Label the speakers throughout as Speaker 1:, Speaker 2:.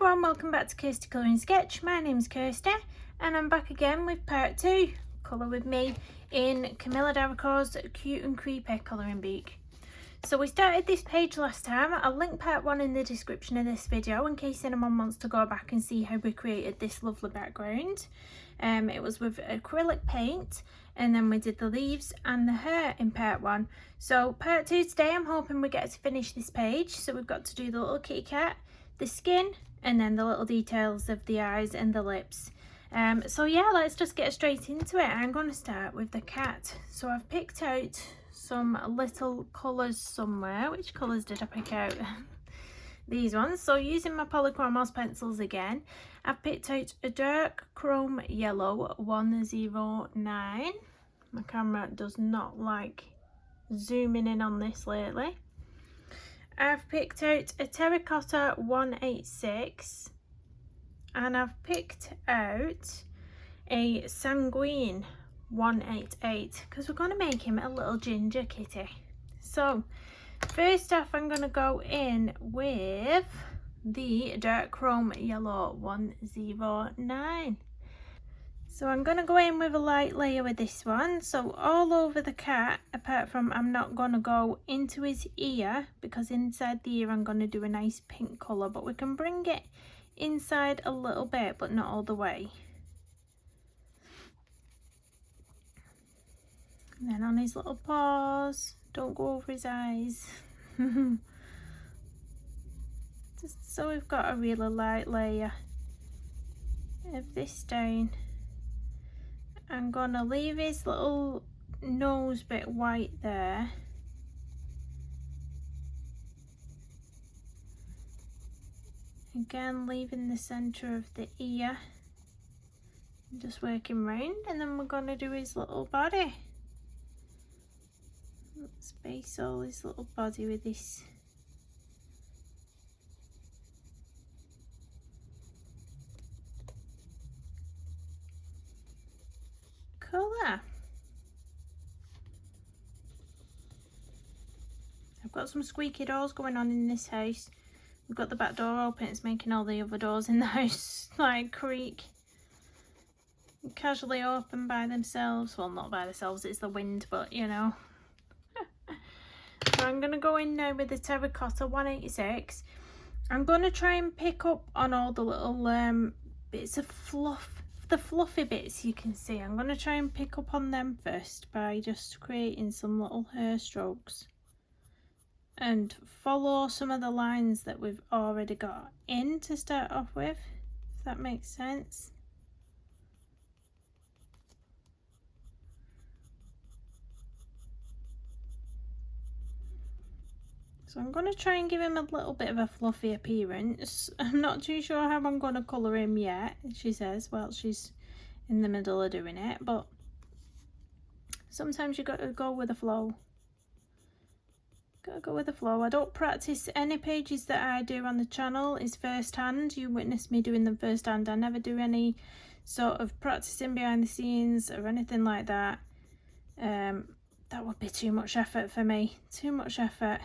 Speaker 1: everyone, welcome back to Kirsty Colouring Sketch. My name's Kirsty and I'm back again with part 2, Colour With Me, in Camilla Derrico's Cute and Creepy colouring book. So we started this page last time. I'll link part 1 in the description of this video in case anyone wants to go back and see how we created this lovely background. It was with acrylic paint, and then we did the leaves and the hair in part 1. So part 2 today, I'm hoping we get to finish this page. So we've got to do the little kitty cat, the skin, and then the little details of the eyes and the lips. So yeah, let's just get straight into it. I'm going to start with the cat. So I've picked out some little colours somewhere. Which colours did I pick out? These ones. So using my Polychromos pencils again, I've picked out a dark chrome yellow 109. My camera does not like zooming in on this lately. I've picked out a Terracotta 186, and I've picked out a Sanguine 188 because we're going to make him a little ginger kitty. So first off, I'm going to go in with the dark chrome yellow 109. So I'm going to go in with a light layer with this one. So all over the cat, apart from I'm not going to go into his ear, because inside the ear I'm going to do a nice pink colour, but we can bring it inside a little bit but not all the way. And then on his little paws, don't go over his eyes. Just so we've got a really light layer of this down. I'm gonna leave his little nose bit white there. Again, leaving the centre of the ear. Just working round, and then we're gonna do his little body. Let's base all his little body with this. Colour. I've got some squeaky doors going on in this house. We've got the back door open, it's making all the other doors in the house like creak. Casually open by themselves. Well, not by themselves, it's the wind, but you know. So I'm going to go in now with the Terracotta 186. I'm going to try and pick up on all the little bits of fluff, the fluffy bits you can see. I'm going to try and pick up on them first by just creating some little hair strokes. And follow some of the lines that we've already got in to start off with, if that makes sense. So I'm going to try and give him a little bit of a fluffy appearance. I'm not too sure how I'm going to colour him yet, she says. Well, she's in the middle of doing it, but sometimes you got to go with the flow. Gotta go with the flow. I don't practice any pages that I do on the channel is first hand. You witness me doing them first hand. I never do any sort of practicing behind the scenes or anything like that. That would be too much effort for me. Too much effort.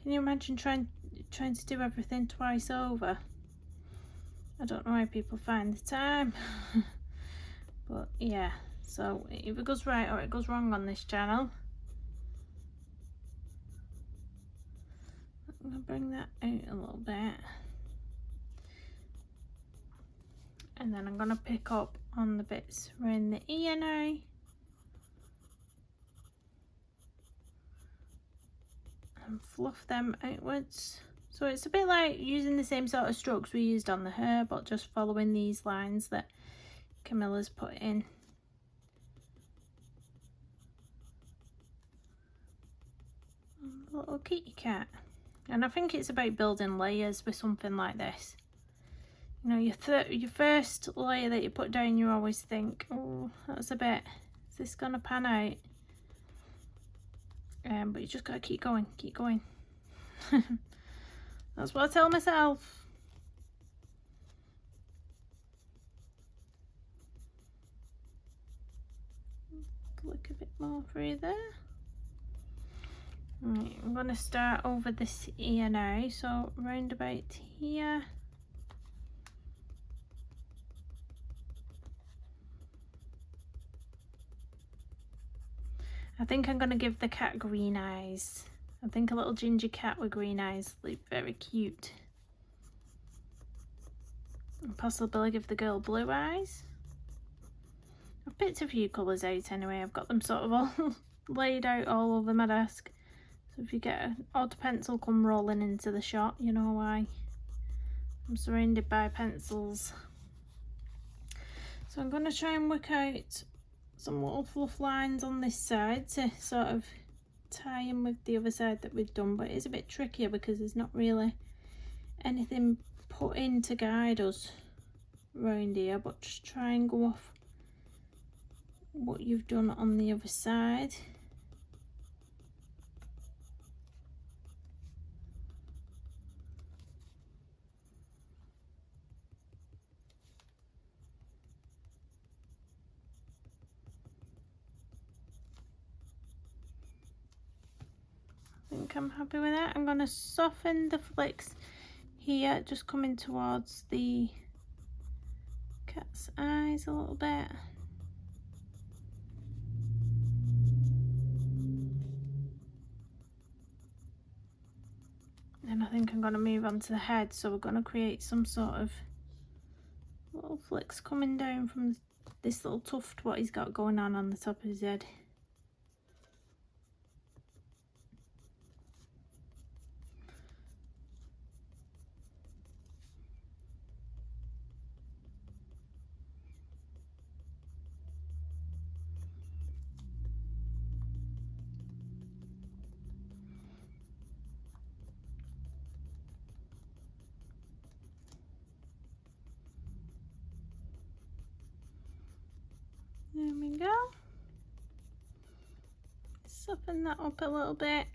Speaker 1: Can you imagine trying to do everything twice over? I don't know how people find the time. But yeah, so if it goes right or it goes wrong on this channel. I'm going to bring that out a little bit. And then I'm going to pick up on the bits around the ear now. And fluff them outwards. So it's a bit like using the same sort of strokes we used on the hair, but just following these lines that Camilla's put in. Little kitty cat. And I think it's about building layers with something like this. You know, your first layer that you put down, you always think, oh, that's a bit, is this gonna pan out? But you just gotta keep going, keep going. That's what I tell myself. Look a bit more through there. Right, I'm going to start over this ear now, so round about here I think I'm going to give the cat green eyes. I think a little ginger cat with green eyes look very cute. And possibly give the girl blue eyes. I've picked a few colours out anyway. I've got them sort of all laid out all over my desk. So if you get an odd pencil come rolling into the shot, you know why. I'm surrounded by pencils. So I'm going to try and work out some little fluff lines on this side to sort of tie in with the other side that we've done, but it's a bit trickier because there's not really anything put in to guide us around here, but just try and go off what you've done on the other side. I think I'm happy with that. I'm going to soften the flicks here, just coming towards the cat's eyes a little bit. And I think I'm going to move on to the head, so we're going to create some sort of little flicks coming down from this little tuft what he's got going on the top of his head. There we go. Soften that up a little bit.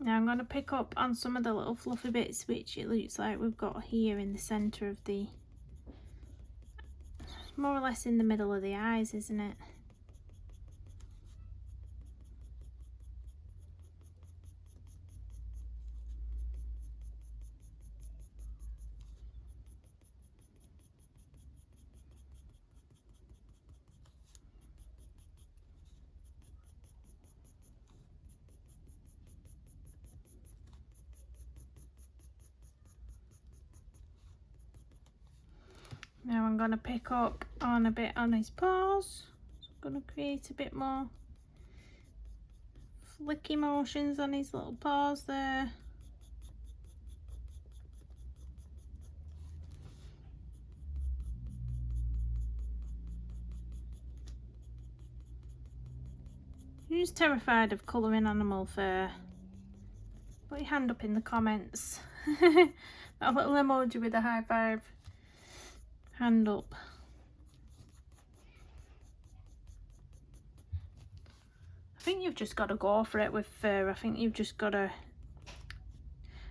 Speaker 1: Now I'm going to pick up on some of the little fluffy bits which it looks like we've got here in the centre of the, more or less in the middle of the eyes, isn't it? Now I'm going to pick up on a bit on his paws. I'm going to create a bit more flicky motions on his little paws there. Who's terrified of colouring animal fur? Put your hand up in the comments. That little emoji with a high five. Hand up. I think you've just got to go for it with fur. I think you've just got to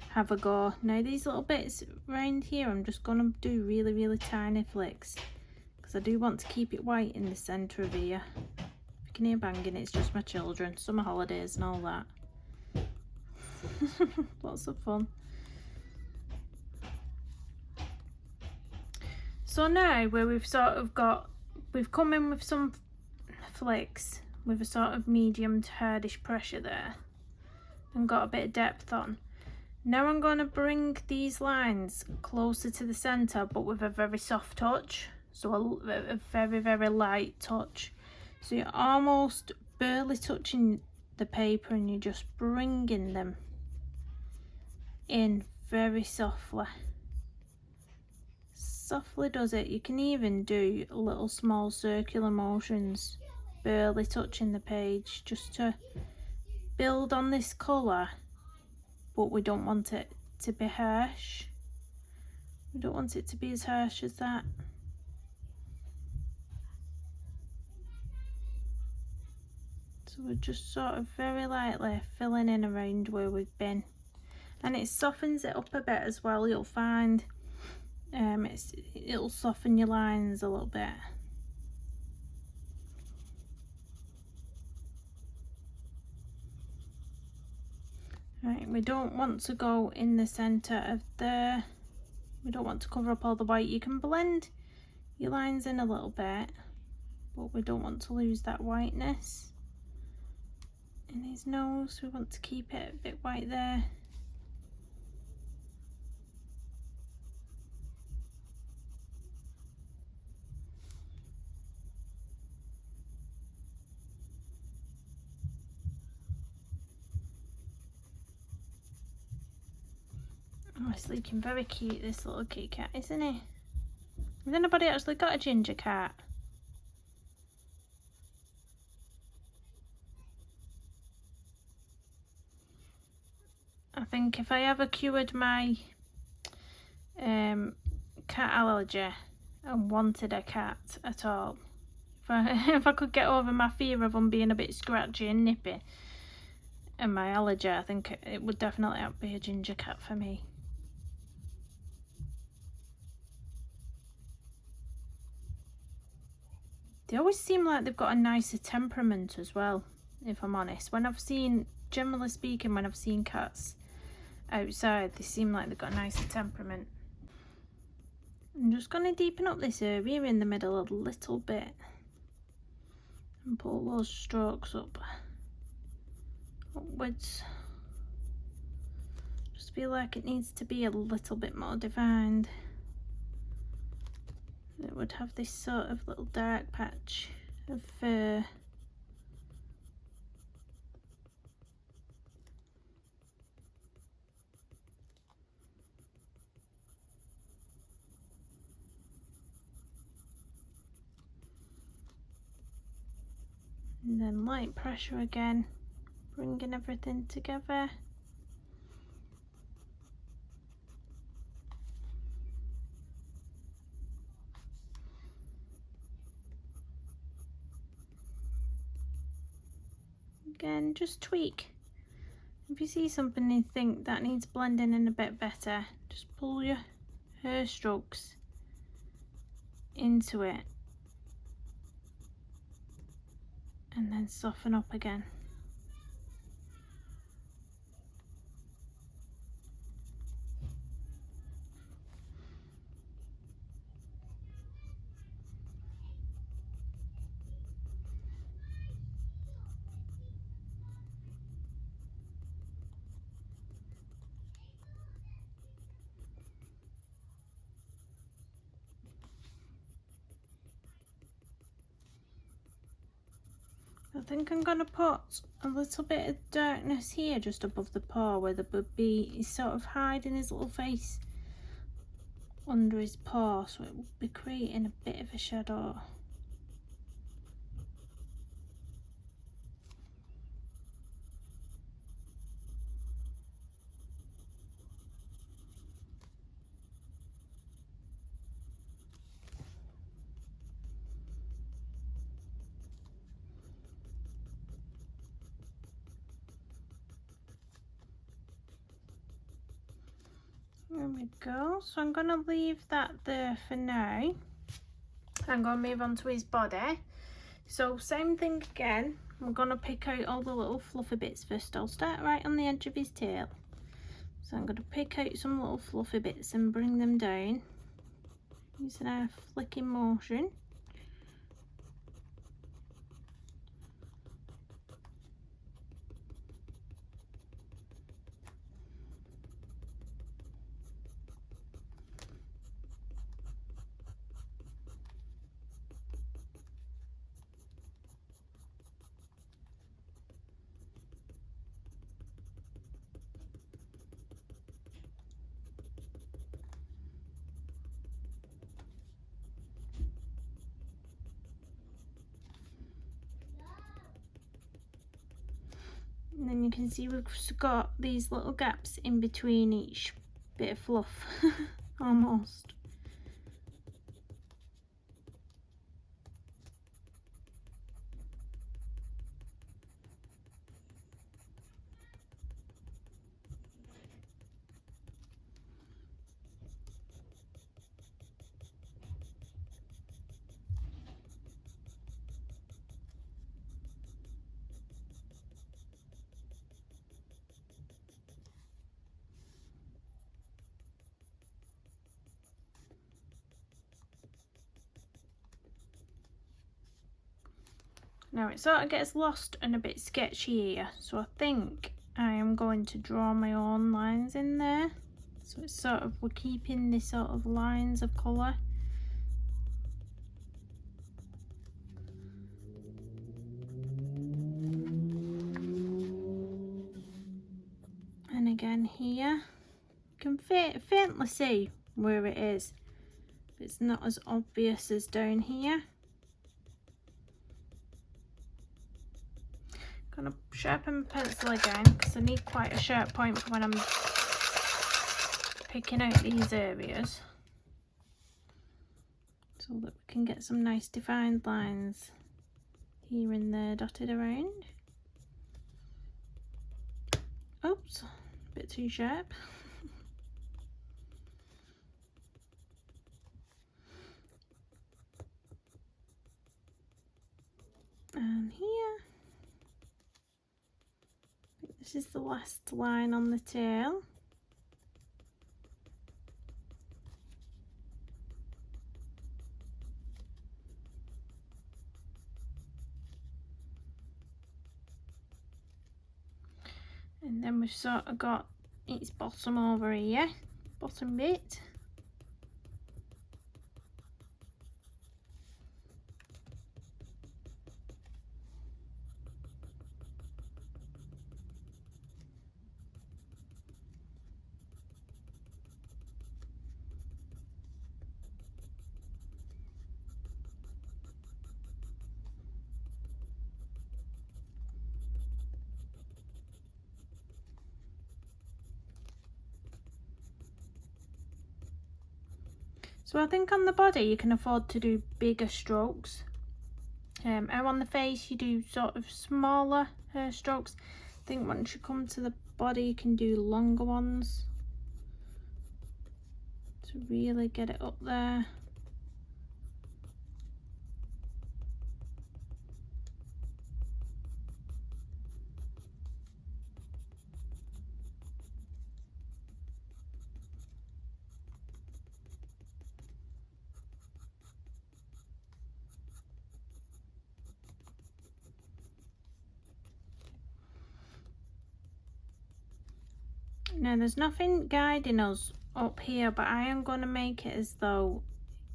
Speaker 1: have a go. Now these little bits around here, I'm just going to do really, really tiny flicks because I do want to keep it white in the centre of here. If you can hear banging, it's just my children. Summer holidays and all that. Lots of fun. So now where we've sort of got, we've come in with some flicks with a sort of medium to hardish pressure there and got a bit of depth on. Now I'm going to bring these lines closer to the centre but with a very soft touch, so a very, very light touch. So you're almost barely touching the paper and you're just bringing them in very softly. Softly does it. You can even do little small circular motions, barely touching the page, just to build on this colour, but we don't want it to be harsh. We don't want it to be as harsh as that. So we're just sort of very lightly filling in around where we've been, and it softens it up a bit as well. You'll find it'll soften your lines a little bit. Right, we don't want to go in the centre of there. We don't want to cover up all the white. You can blend your lines in a little bit, but we don't want to lose that whiteness. In his nose, we want to keep it a bit white there. Oh, he's looking very cute, this little kitty cat, isn't he? Has anybody actually got a ginger cat? I think if I ever cured my cat allergy and wanted a cat at all, if I could get over my fear of them being a bit scratchy and nippy and my allergy, I think it would definitely have to be a ginger cat for me. They always seem like they've got a nicer temperament as well, if I'm honest. When I've seen, generally speaking, when I've seen cats outside, they seem like they've got a nicer temperament. I'm just going to deepen up this area in the middle a little bit and pull those strokes upwards. Just feel like it needs to be a little bit more defined. It would have this sort of little dark patch of fur. And then light pressure again, bringing everything together. Again, just tweak. If you see something you think that needs blending in a bit better, just pull your hair strokes into it and then soften up again. I think I'm going to put a little bit of darkness here just above the paw where the bee is sort of hiding his little face under his paw, so it will be creating a bit of a shadow. There we go. So I'm going to leave that there for now. I'm going to move on to his body. So same thing again. I'm going to pick out all the little fluffy bits first. I'll start right on the edge of his tail. So I'm going to pick out some little fluffy bits and bring them down using our flicking motion. And then you can see we've got these little gaps in between each bit of fluff, almost. Now it sort of gets lost and a bit sketchy here, so I think I am going to draw my own lines in there. So it's sort of, we're keeping this sort of lines of colour. And again here, you can faintly see where it is. It's not as obvious as down here. Gonna sharpen my pencil again because I need quite a sharp point for when I'm picking out these areas, so that we can get some nice defined lines here and there dotted around. Oops, a bit too sharp. And here, I think this is the last line on the tail. And then we've sort of got its bottom over here, bottom bit. So I think on the body you can afford to do bigger strokes. And on the face you do sort of smaller strokes. I think once you come to the body you can do longer ones to really get it up there. Now there's nothing guiding us up here, but I am going to make it as though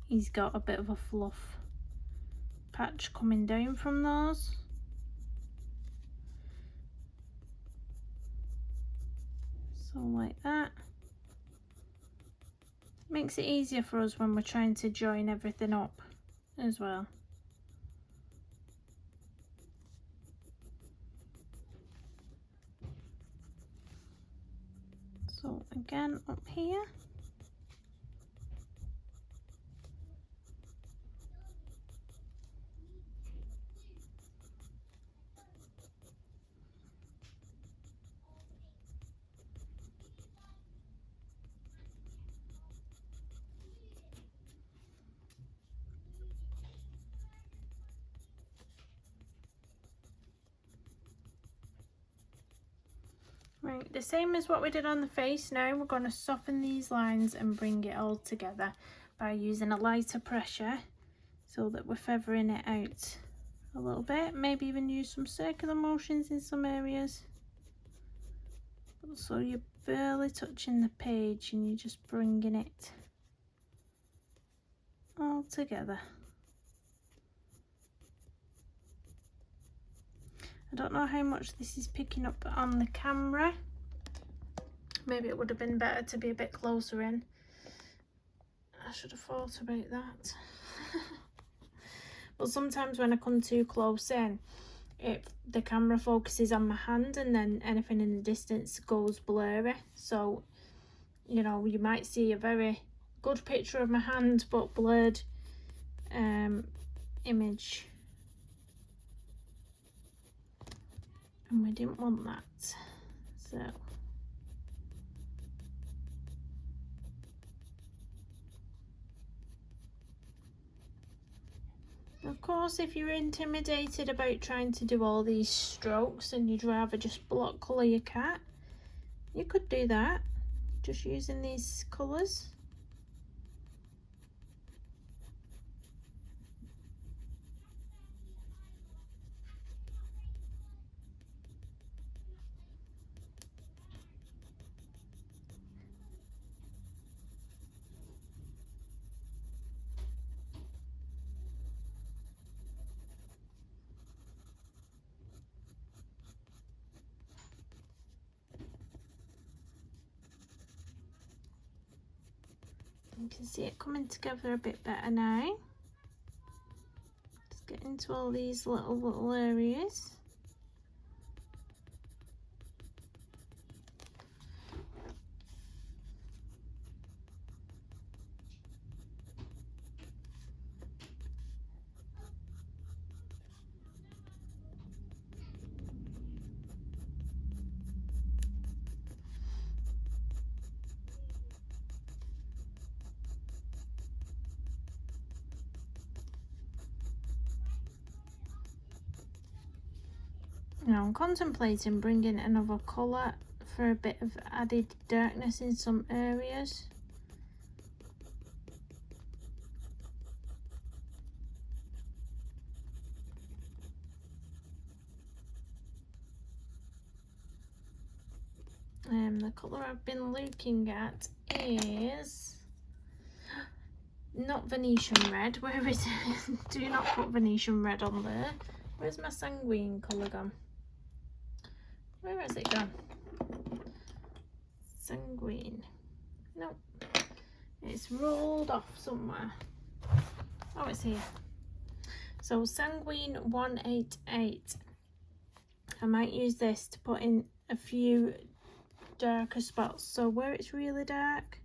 Speaker 1: he's got a bit of a fluff patch coming down from those. So like that. Makes it easier for us when we're trying to join everything up as well. So again up here. Right, the same as what we did on the face. Now we're going to soften these lines and bring it all together by using a lighter pressure so that we're feathering it out a little bit. Maybe even use some circular motions in some areas. So you're barely touching the page and you're just bringing it all together. I don't know how much this is picking up on the camera. Maybe it would have been better to be a bit closer in. I should have thought about that. But sometimes when I come too close in, the camera focuses on my hand and then anything in the distance goes blurry. So, you know, you might see a very good picture of my hand but blurred image. And we didn't want that, so of course if you're intimidated about trying to do all these strokes and you'd rather just block colour your cat, you could do that just using these colours. You can see it coming together a bit better now. Let's get into all these little areas. Now I'm contemplating bringing another colour for a bit of added darkness in some areas. The colour I've been looking at is not Venetian red. Where is it? Do not put Venetian red on there. Where's my sanguine colour gone? Where has it gone? Sanguine. Nope. It's rolled off somewhere. Oh, it's here. So Sanguine 188. I might use this to put in a few darker spots. So where it's really dark,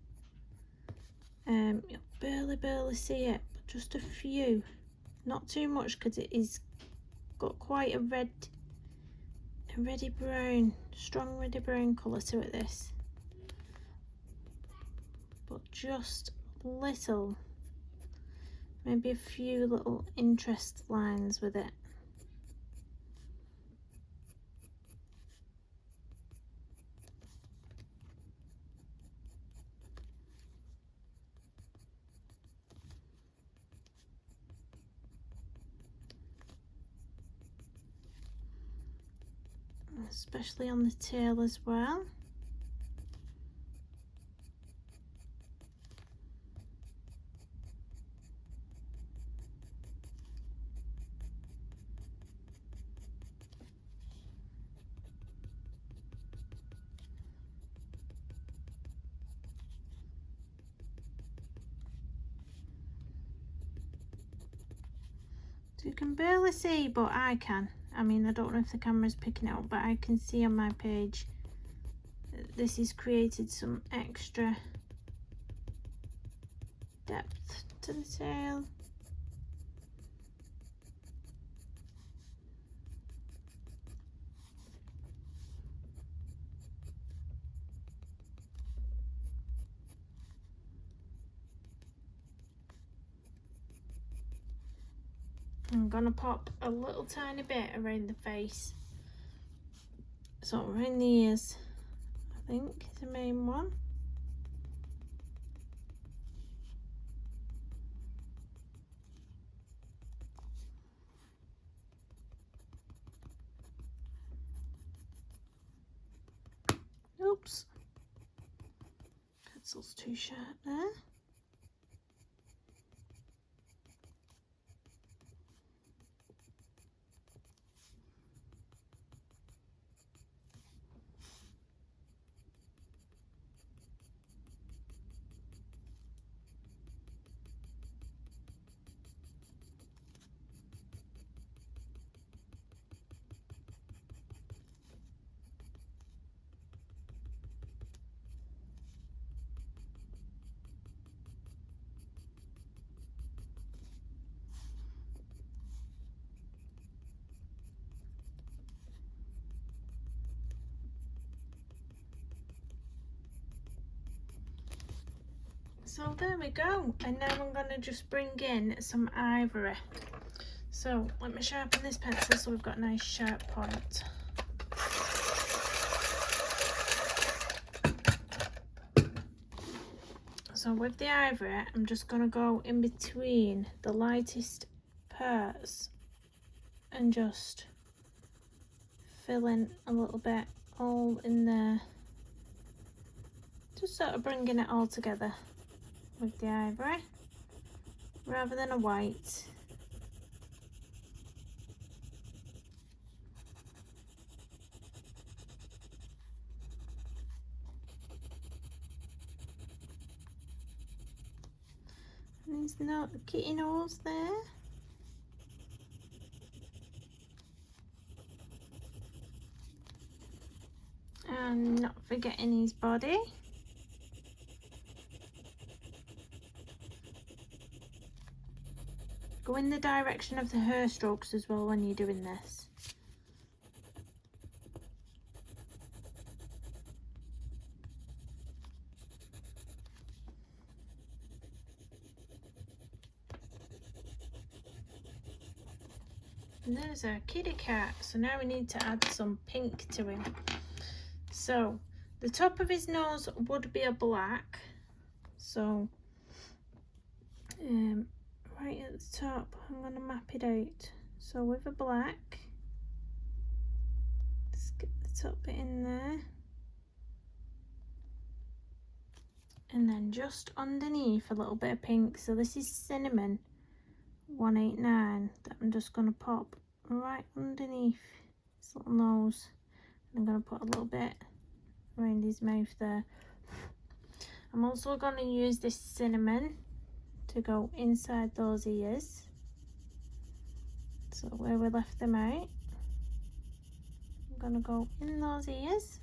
Speaker 1: you'll barely see it, but just a few. Not too much, because it is got quite a reddy brown, strong reddy brown colour to it, this. But just little, maybe a few little interest lines with it. Especially on the tail as well. So you can barely see, but I can. I mean, I don't know if the camera's picking it up, but I can see on my page that this has created some extra depth to the tail. I'm gonna pop a little tiny bit around the face, so around the ears, I think is the main one. Oops, pencil's too sharp there. So there we go, and now I'm going to just bring in some ivory. So let me sharpen this pencil so we've got a nice sharp point. So with the ivory, I'm just going to go in between the lightest parts and just fill in a little bit all in there. Just sort of bringing it all together with the ivory rather than a white. his kitty nose there. And not forgetting his body. Go in the direction of the hair strokes as well when you're doing this. And there's our kitty cat. So now we need to add some pink to him. So the top of his nose would be a black. So right at the top, I'm going to map it out. So with a black, let's get the top bit in there. And then just underneath a little bit of pink. So this is Cinnamon 189 that I'm just going to pop right underneath his little nose. And I'm going to put a little bit around his mouth there. I'm also going to use this cinnamon to go inside those ears. So where we left them out, I'm going to go in those ears.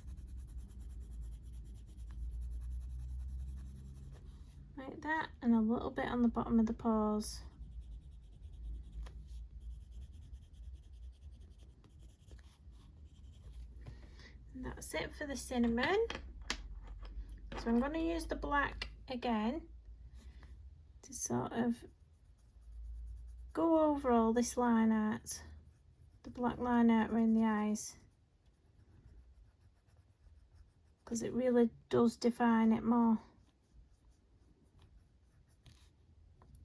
Speaker 1: Like that, and a little bit on the bottom of the paws. And that's it for the cinnamon. So I'm going to use the black again to sort of go over all this line art, the black line art around the eyes, because it really does define it more.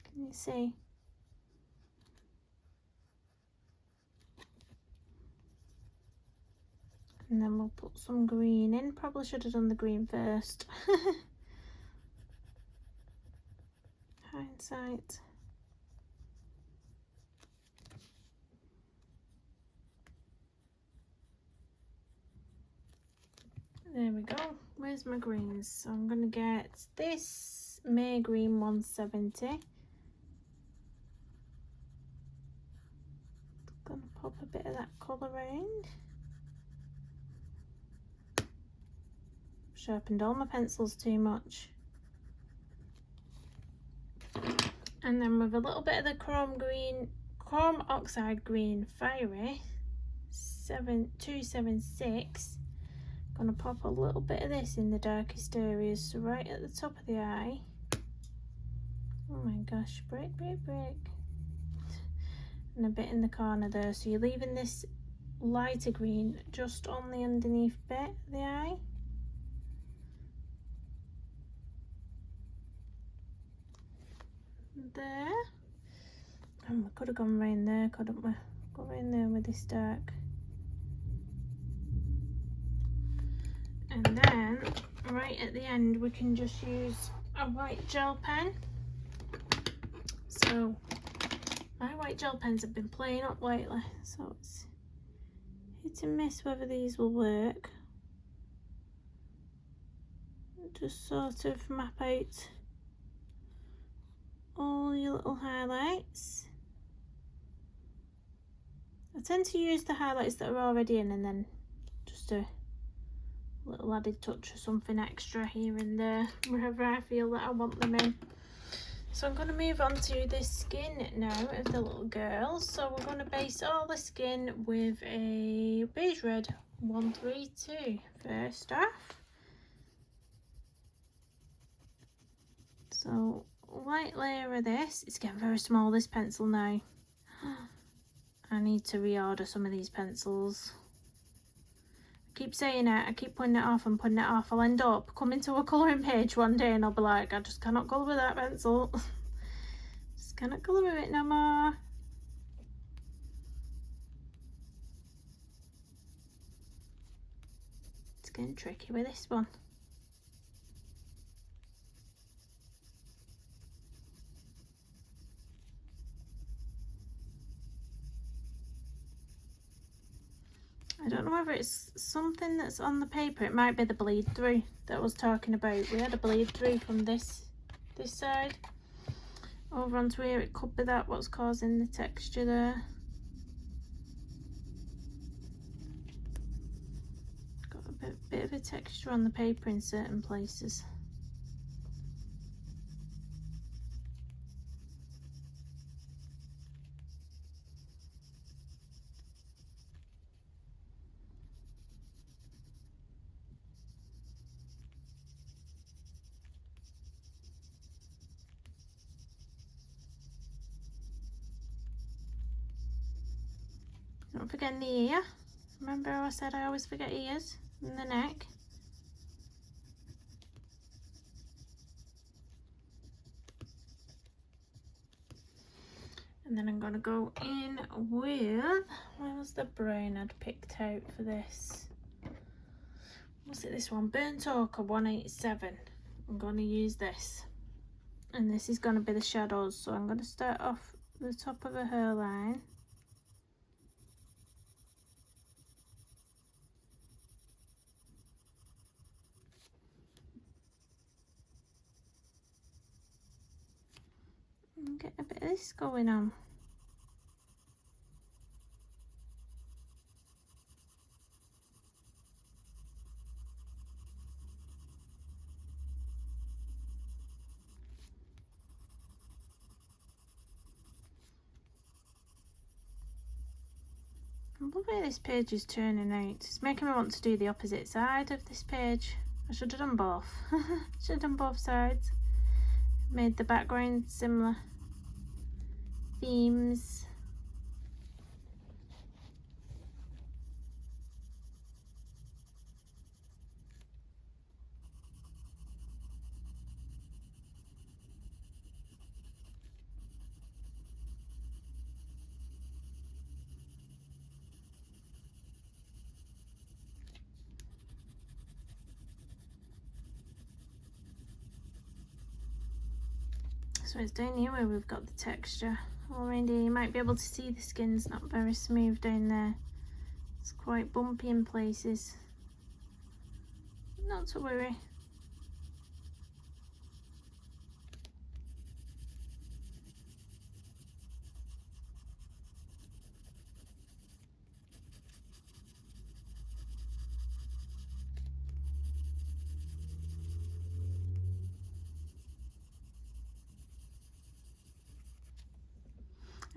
Speaker 1: Can you see? And then we'll put some green in. Probably should have done the green first. Hindsight. There we go. Where's my greens? So I'm going to get this May Green 170. Going to pop a bit of that colour around. Sharpened all my pencils too much. And then with a little bit of the chrome oxide green Fiery 276, gonna pop a little bit of this in the darkest areas, so right at the top of the eye. Oh my gosh, break. And a bit in the corner there, so you're leaving this lighter green just on the underneath bit of the eye. There, and we could have gone around there, couldn't we? Go around there with this dark. And then right at the end we can just use a white gel pen. So my white gel pens have been playing up lately, so it's hit and miss whether these will work. Just sort of map out all your little highlights. I tend to use the highlights that are already in, and then just a little added touch or something extra here and there wherever I feel that I want them in. So I'm going to move on to the skin now of the little girl. So we're going to base all the skin with a beige red 132 first off. So light layer of this. It's getting very small, this pencil now. I need to reorder some of these pencils. I keep saying it, I keep putting it off and putting it off. I'll end up coming to a colouring page one day and I'll be like, I just cannot colour with that pencil. Just cannot colour with it no more. It's getting tricky with this one. I don't know whether it's something that's on the paper. It might be the bleed through that I was talking about. We had a bleed through from this side. over onto here. It could be that what's causing the texture there. Got a bit of a texture on the paper in certain places. Not forgetting the ear. Remember how I said I always forget ears and the neck. And then I'm going to go in with, where was the brown I'd picked out for this? Was it this one? Burnt Ochre 187. I'm going to use this. And this is going to be the shadows. So I'm going to start off the top of a hairline. And get a bit of this going on. I love how this page is turning out. It's making me want to do the opposite side of this page. I should have done both. Should have done both sides. Made the background similar themes. So it's down here where we've got the texture all around here. You might be able to see the skin's not very smooth down there. It's quite bumpy in places. Not to worry.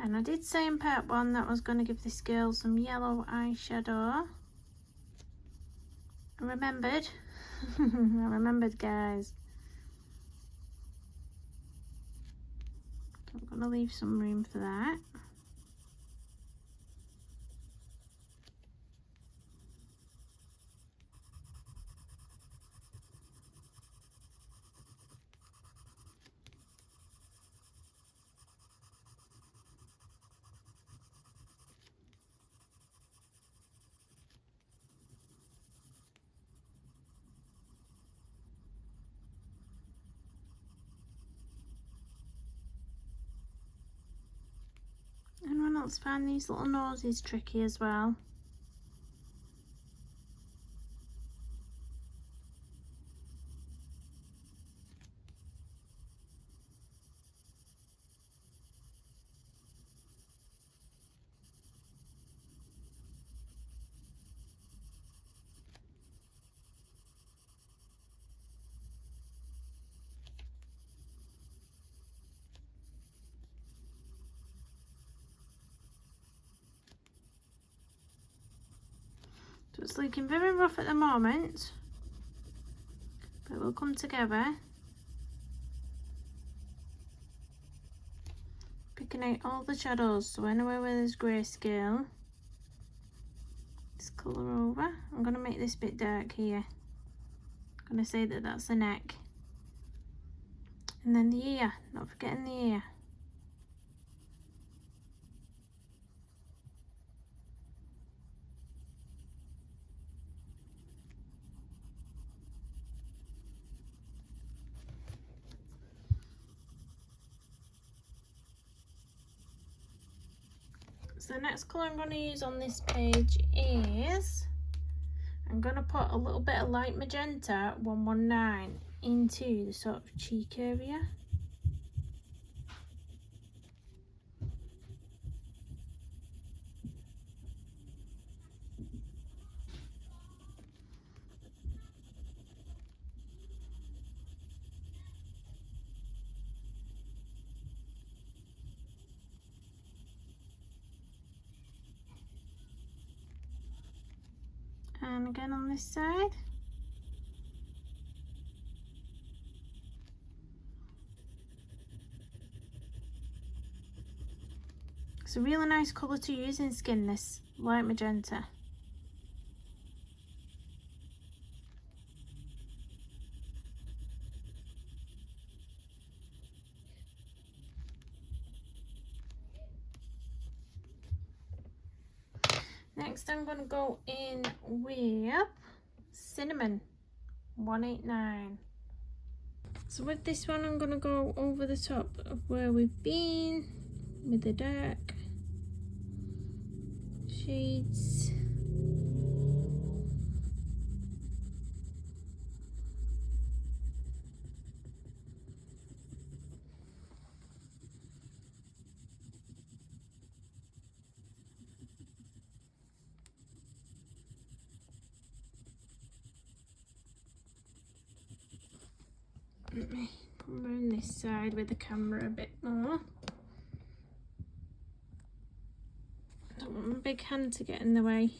Speaker 1: And I did say in part one that I was going to give this girl some yellow eyeshadow. I remembered. I remembered, guys. I'm going to leave some room for that. Anyone else find these little noses tricky as well? So it's looking very rough at the moment, but it will come together. Picking out all the shadows, so anywhere where there's grayscale, just colour over. I'm going to make this bit dark here. I'm going to say that that's the neck. And then the ear, not forgetting the ear. So the next colour I'm going to use on this page is, I'm going to put a little bit of light magenta 119 into the sort of cheek area. down again on this side. It's a really nice colour to use in skin, this light magenta. Next I'm going to go in with Cinnamon 189. So with this one I'm going to go over the top of where we've been with the dark shades. Let me come around this side with the camera a bit more. Don't want my big hand to get in the way.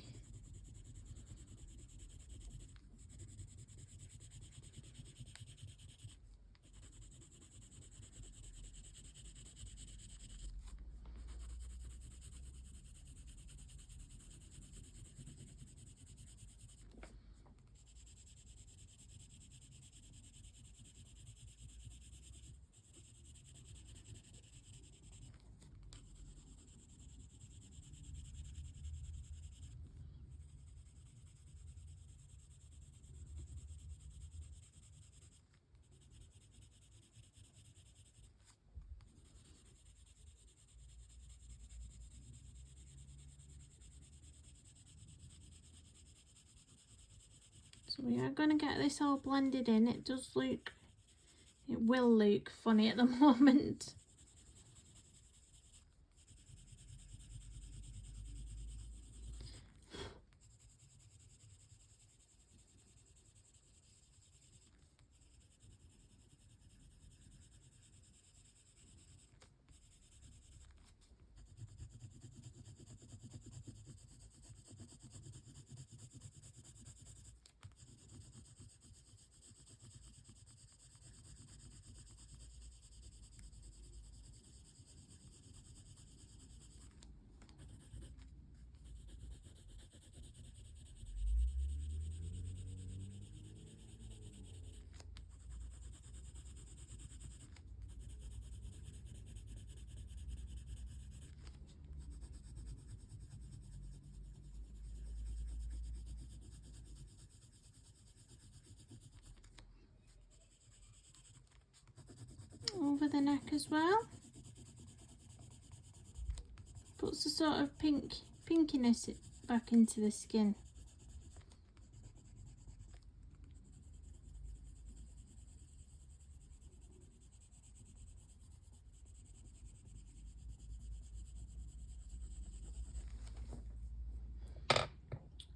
Speaker 1: So we are going to get this all blended in. It will look funny at the moment. Over the neck as well. Puts a sort of pinkiness back into the skin.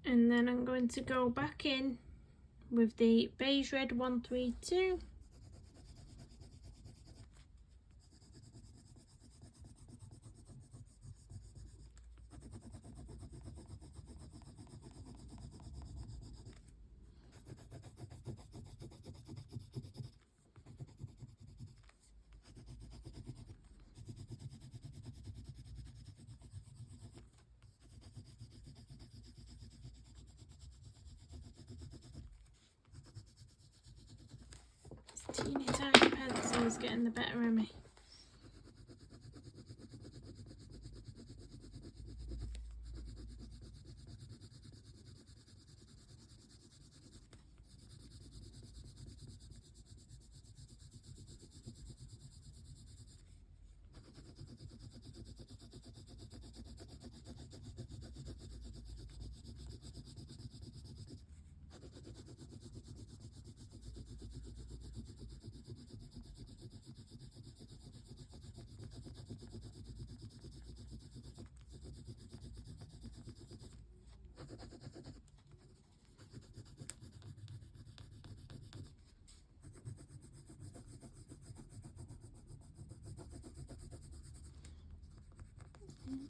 Speaker 1: And then I'm going to go back in with the Beige Red 132. Teeny tiny pencil is getting the better of me.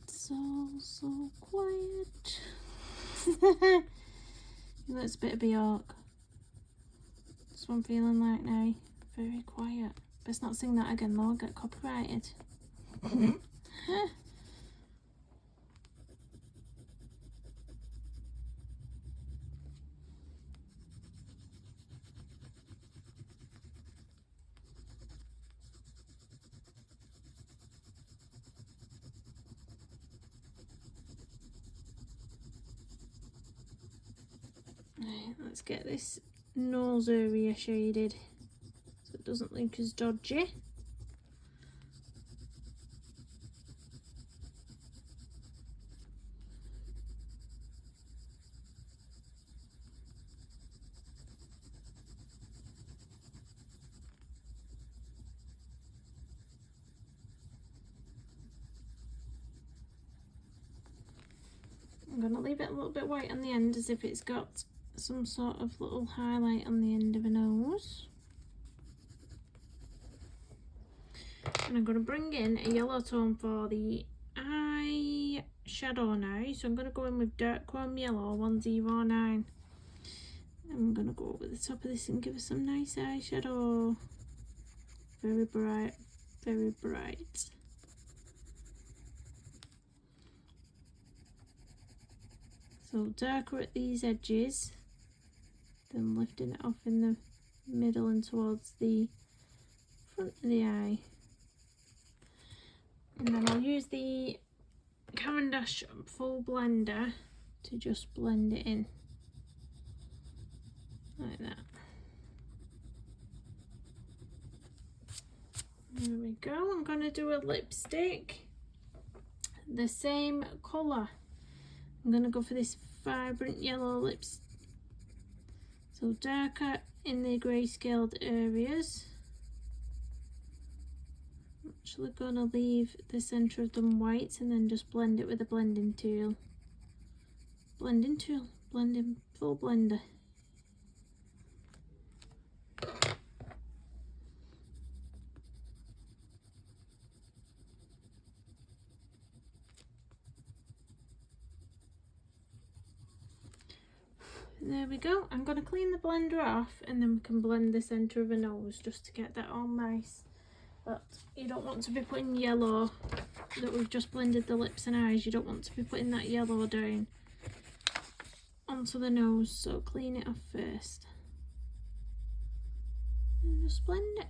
Speaker 1: It's all so quiet. That's a bit of a York. That's what I'm feeling like now. Very quiet. Best not sing that again though, I'll get copyrighted. Right, let's get this nose area shaded so it doesn't look as dodgy. I'm going to leave it a little bit white on the end as if it's got some sort of little highlight on the end of a nose. And I'm going to bring in a yellow tone for the eye shadow now. So I'm going to go in with Dark Chrome Yellow 109. I'm going to go over the top of this and give us some nice eyeshadow. Very bright, very bright. So darker at these edges, then lifting it off in the middle and towards the front of the eye. And then I'll use the Caran d'Ache full blender to just blend it in. Like that. There we go. I'm going to do a lipstick. The same colour. I'm going to go for this vibrant yellow lips. So darker in the grayscaled areas. I'm actually going to leave the centre of them white and then just blend it with a blending tool. Blending tool, blending, full blender. There we go. I'm going to clean the blender off and then we can blend the centre of a nose just to get that all nice. But you don't want to be putting yellow that we've just blended the lips and eyes. You don't want to be putting that yellow down onto the nose. So clean it off first. And just blend it.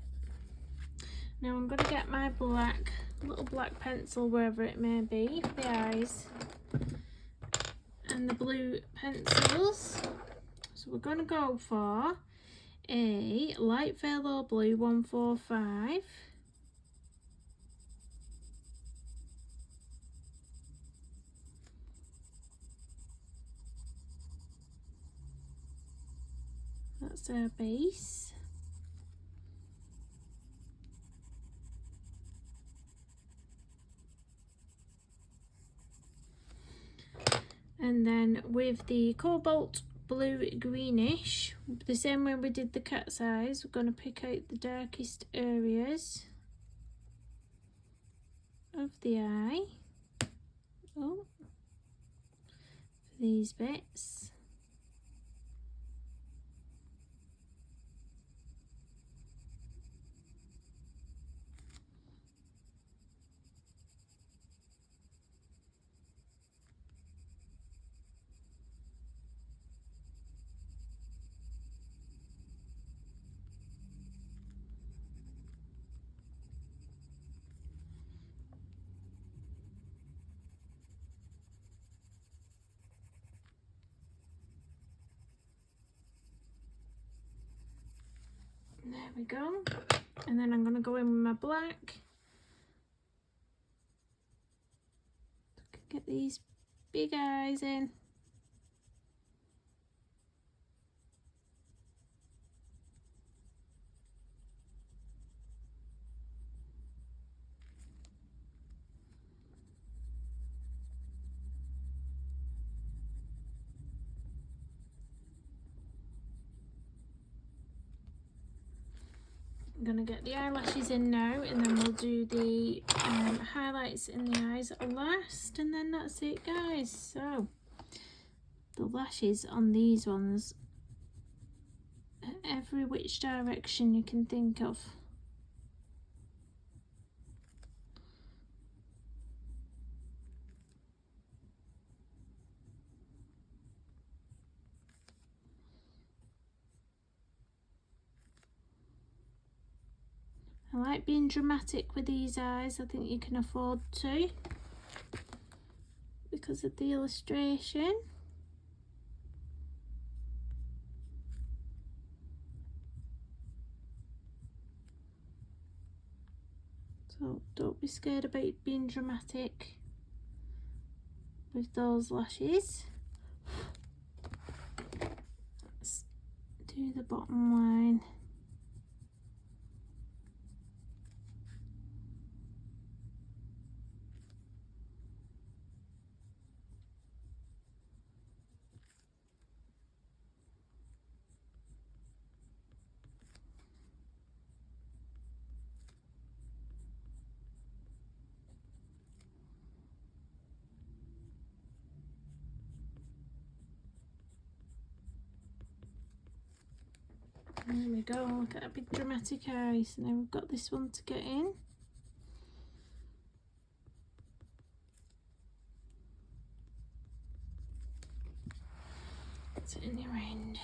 Speaker 1: Now I'm going to get my black, little black pencil wherever it may be for the eyes. And the blue pencils. So we're going to go for a light phthalo blue 145. That's our base. And then with the Cobalt blue greenish, the same way we did the cat's eyes, we're going to pick out the darkest areas of the eye. Oh, for these bits. There we go. And then I'm going to go in with my black. Get these big eyes in. I'm going to get the eyelashes in now, and then we'll do the highlights in the eyes last, and then that's it guys. So the lashes on these ones every which direction you can think of. I like being dramatic with these eyes. I think you can afford to because of the illustration. So don't be scared about being dramatic with those lashes. Let's do the bottom line. There we go, look at that big dramatic eye. So now we've got this one to get in. Turn it around.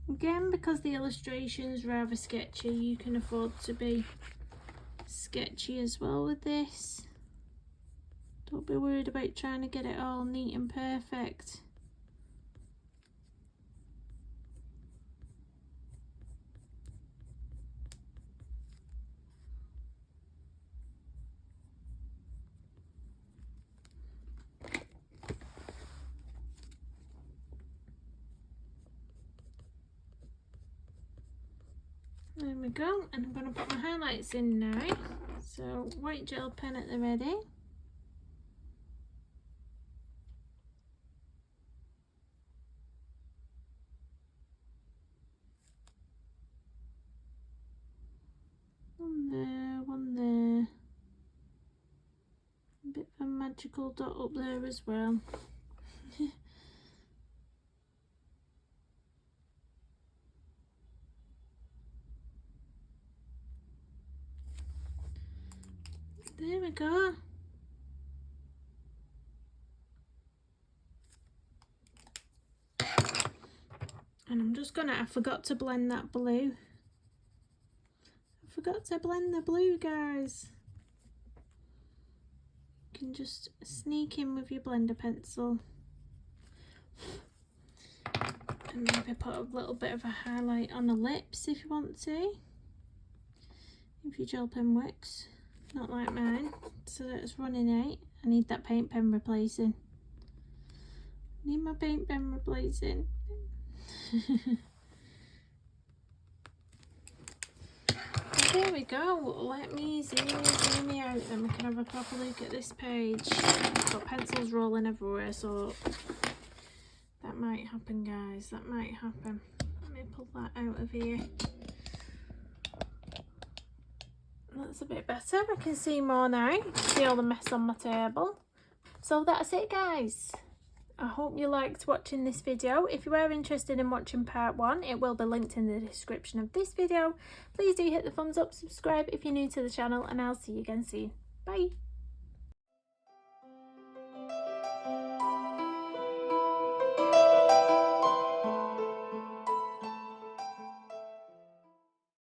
Speaker 1: Again, because the illustration's rather sketchy, you can afford to be sketchy as well with this. Don't be worried about trying to get it all neat and perfect. There we go, and I'm going to put my highlights in now. So white gel pen at the ready. One there, one there. A bit of a magical dot up there as well. There we go. And I'm just gonna, I forgot to blend that blue. I forgot to blend the blue, guys. You can just sneak in with your blender pencil. And maybe put a little bit of a highlight on the lips if you want to. If your gel pen works. Not like mine, so it's running out. I need that paint pen replacing. Need my paint pen replacing. There we go. Let me zoom me out, then we can have a proper look at this page. I've got pencils rolling everywhere, so that might happen, guys. That might happen. Let me pull that out of here. That's a bit better. I can see more now. See all the mess on my table. So that's it, guys. I hope you liked watching this video. If you are interested in watching part 1, it will be linked in the description of this video. Please do hit the thumbs up, subscribe if you're new to the channel, and I'll see you again soon. Bye.